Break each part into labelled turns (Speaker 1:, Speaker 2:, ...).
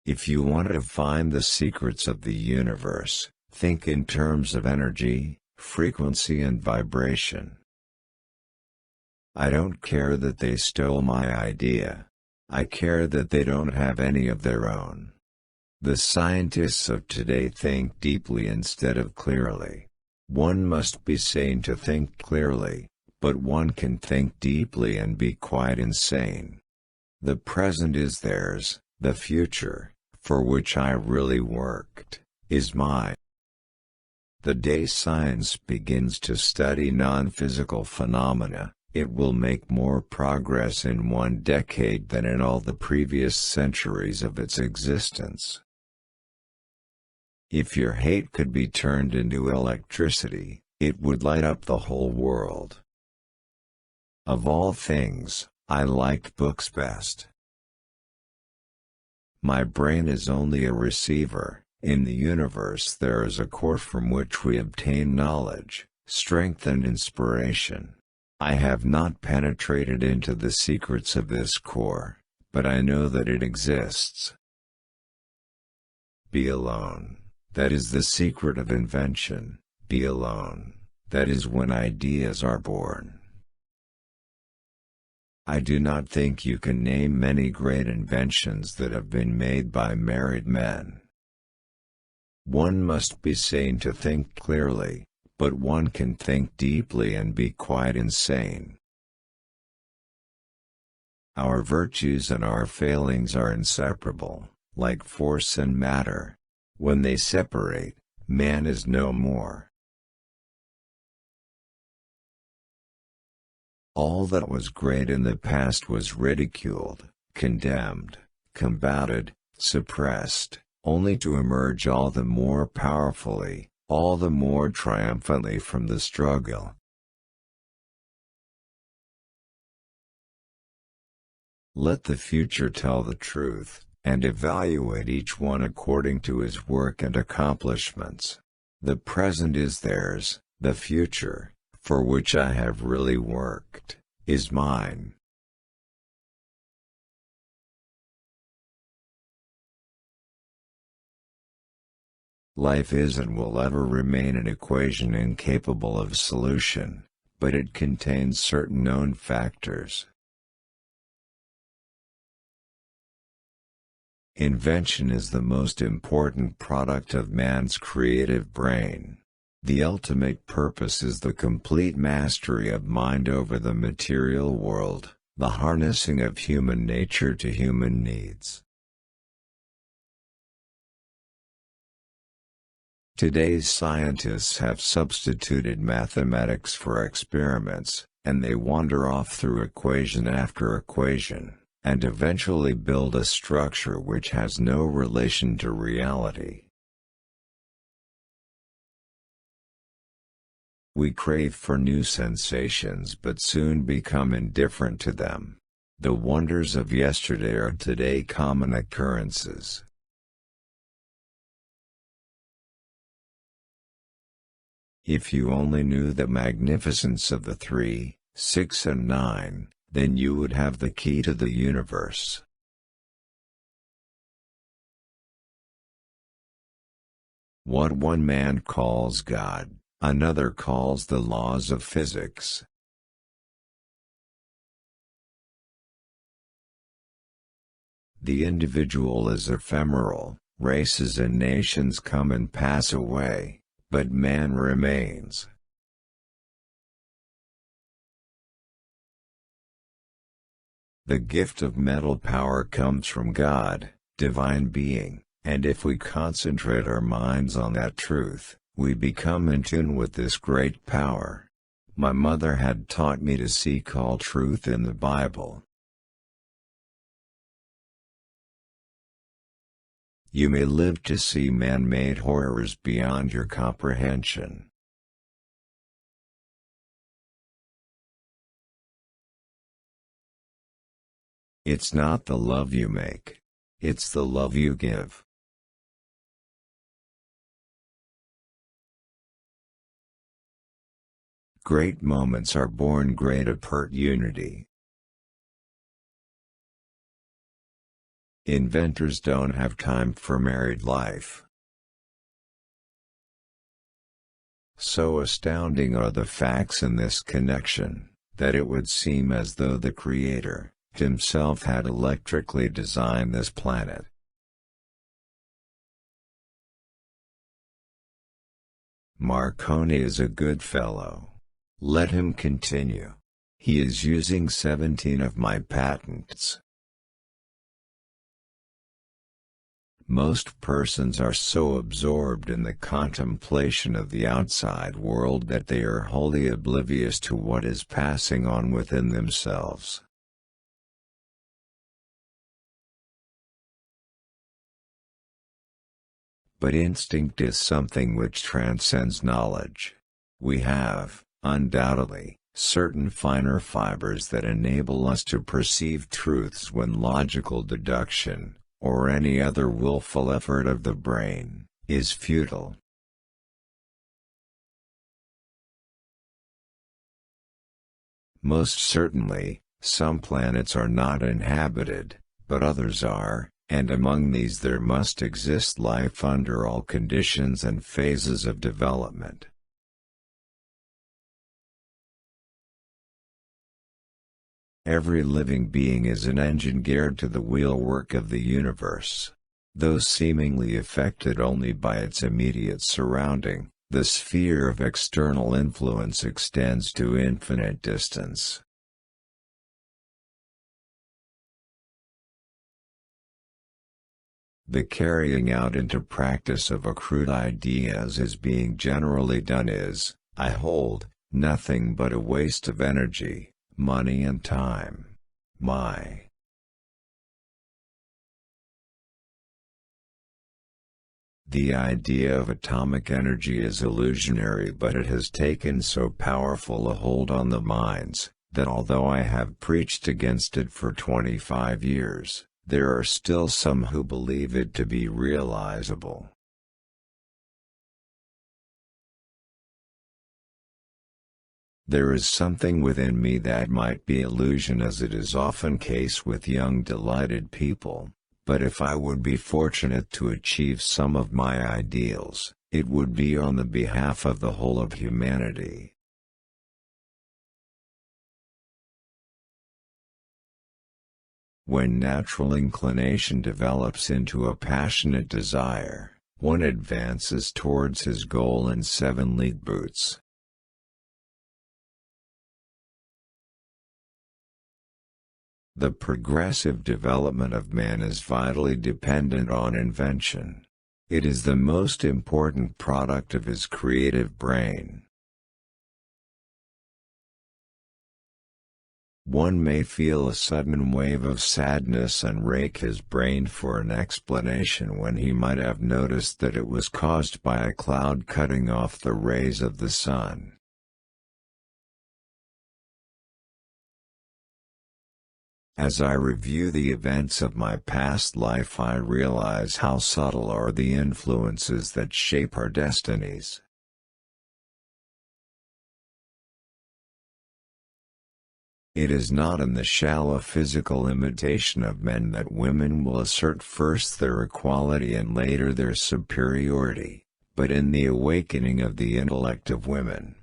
Speaker 1: If you want to find the secrets of the universe, think in terms of energy, frequency and vibration. I don't care that they stole my idea. I care that they don't have any of their own. The scientists of today think deeply instead of clearly. One must be sane to think clearly, but one can think deeply and be quite insane. The present is theirs, the future, for which I really worked, is mine. The day science begins to study non-physical phenomena, it will make more progress in 1 decade than in all the previous centuries of its existence. If your hate could be turned into electricity, it would light up the whole world. Of all things, I like books best. My brain is only a receiver. In the universe there is a core from which we obtain knowledge, strength and inspiration. I have not penetrated into the secrets of this core, but I know that it exists. Be alone. That is the secret of invention. Be alone. That is when ideas are born. I do not think you can name many great inventions that have been made by married men. One must be sane to think clearly, but one can think deeply and be quite insane. Our virtues and our failings are inseparable, like force and matter. When they separate, man is no more. All that was great in the past was ridiculed, condemned, combated, suppressed, only to emerge all the more powerfully, all the more triumphantly from the struggle. Let the future tell the truth, and evaluate each one according to his work and accomplishments. The present is theirs, the future, for which I have really worked, is mine. Life is and will ever remain an equation incapable of solution, but it contains certain known factors. Invention is the most important product of man's creative brain. The ultimate purpose is the complete mastery of mind over the material world, the harnessing of human nature to human needs. Today's scientists have substituted mathematics for experiments, and they wander off through equation after equation, and eventually build a structure which has no relation to reality. We crave for new sensations but soon become indifferent to them. The wonders of yesterday are today common occurrences. If you only knew the magnificence of the 3, 6 and 9, then you would have the key to the universe. What one man calls God, another calls the laws of physics. The individual is ephemeral, races and nations come and pass away, but man remains. The gift of mental power comes from God, divine being, and if we concentrate our minds on that truth, we become in tune with this great power. My mother had taught me to seek all truth in the Bible. You may live to see man-made horrors beyond your comprehension. It's not the love you make, it's the love you give. Great moments are born great apart unity. Inventors don't have time for married life. So astounding are the facts in this connection, that it would seem as though the Creator himself had electrically designed this planet. Marconi is a good fellow. Let him continue. He is using 17 of my patents. Most persons are so absorbed in the contemplation of the outside world that they are wholly oblivious to what is passing on within themselves. But instinct is something which transcends knowledge. We have, undoubtedly, certain finer fibers that enable us to perceive truths when logical deduction, or any other willful effort of the brain, is futile. Most certainly, some planets are not inhabited, but others are, and among these there must exist life under all conditions and phases of development. Every living being is an engine geared to the wheelwork of the universe. Though seemingly affected only by its immediate surrounding, the sphere of external influence extends to infinite distance. The carrying out into practice of accrued ideas as being generally done is, I hold, nothing but a waste of energy, money and time. The idea of atomic energy is illusionary, but it has taken so powerful a hold on the minds, that although I have preached against it for 25 years, there are still some who believe it to be realizable. There is something within me that might be illusion, as it is often case with young delighted people, but if I would be fortunate to achieve some of my ideals, it would be on the behalf of the whole of humanity. When natural inclination develops into a passionate desire, one advances towards his goal in 7-league boots. The progressive development of man is vitally dependent on invention. It is the most important product of his creative brain. One may feel a sudden wave of sadness and rake his brain for an explanation when he might have noticed that it was caused by a cloud cutting off the rays of the sun. As I review the events of my past life, I realize how subtle are the influences that shape our destinies. It is not in the shallow physical imitation of men that women will assert first their equality and later their superiority, but in the awakening of the intellect of women.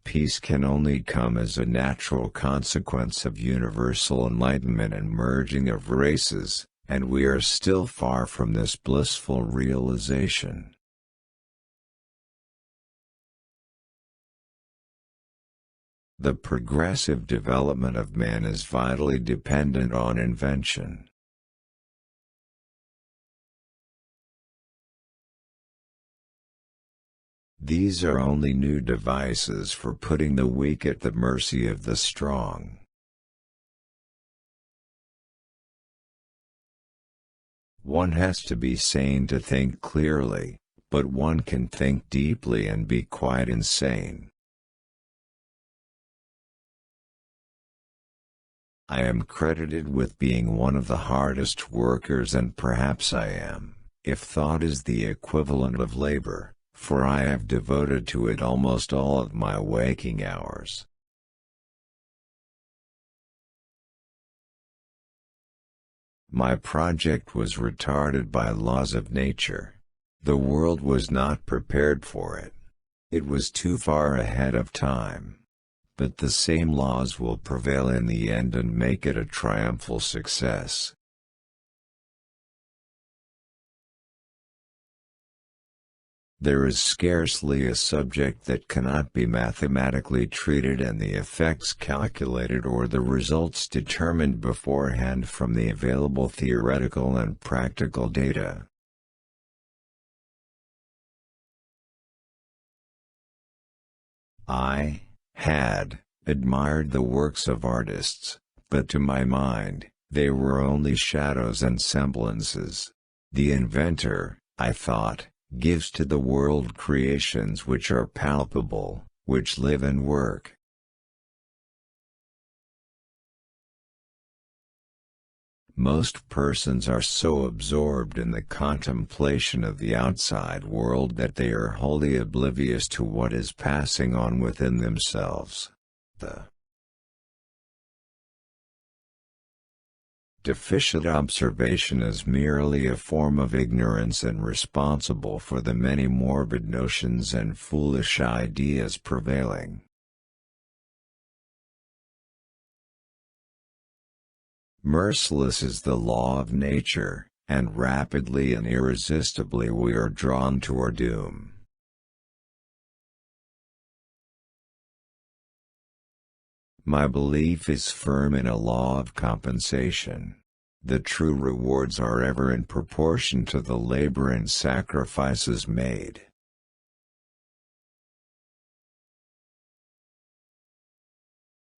Speaker 1: Peace can only come as a natural consequence of universal enlightenment and merging of races, and we are still far from this blissful realization. The progressive development of man is vitally dependent on invention. These are only new devices for putting the weak at the mercy of the strong. One has to be sane to think clearly, but one can think deeply and be quite insane. I am credited with being one of the hardest workers, and perhaps I am, if thought is the equivalent of labor, for I have devoted to it almost all of my waking hours. My project was retarded by laws of nature. The world was not prepared for it. It was too far ahead of time. But the same laws will prevail in the end and make it a triumphal success. There is scarcely a subject that cannot be mathematically treated and the effects calculated or the results determined beforehand from the available theoretical and practical data. I had admired the works of artists, but to my mind, they were only shadows and semblances. The inventor, I thought, gives to the world creations which are palpable, which live and work. Most persons are so absorbed in the contemplation of the outside world that they are wholly oblivious to what is passing on within themselves. The deficient observation is merely a form of ignorance and responsible for the many morbid notions and foolish ideas prevailing. Merciless is the law of nature, and rapidly and irresistibly we are drawn to our doom. My belief is firm in a law of compensation. The true rewards are ever in proportion to the labor and sacrifices made.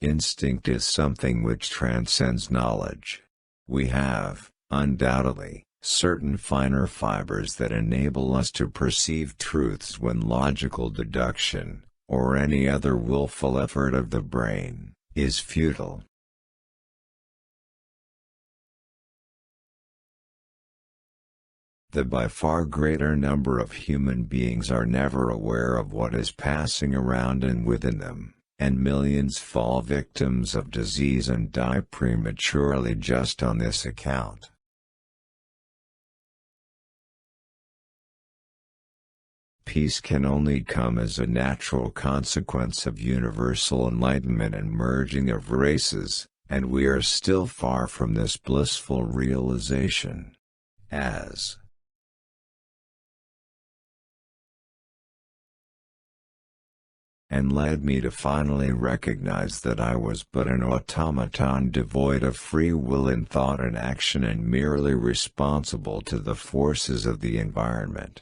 Speaker 1: Instinct is something which transcends knowledge. We have, undoubtedly, certain finer fibers that enable us to perceive truths when logical deduction, or any other willful effort of the brain, is futile. The by far greater number of human beings are never aware of what is passing around and within them, and millions fall victims of disease and die prematurely just on this account. Peace can only come as a natural consequence of universal enlightenment and merging of races, and we are still far from this blissful realization. And led me to finally recognize that I was but an automaton devoid of free will in thought and action and merely responsible to the forces of the environment.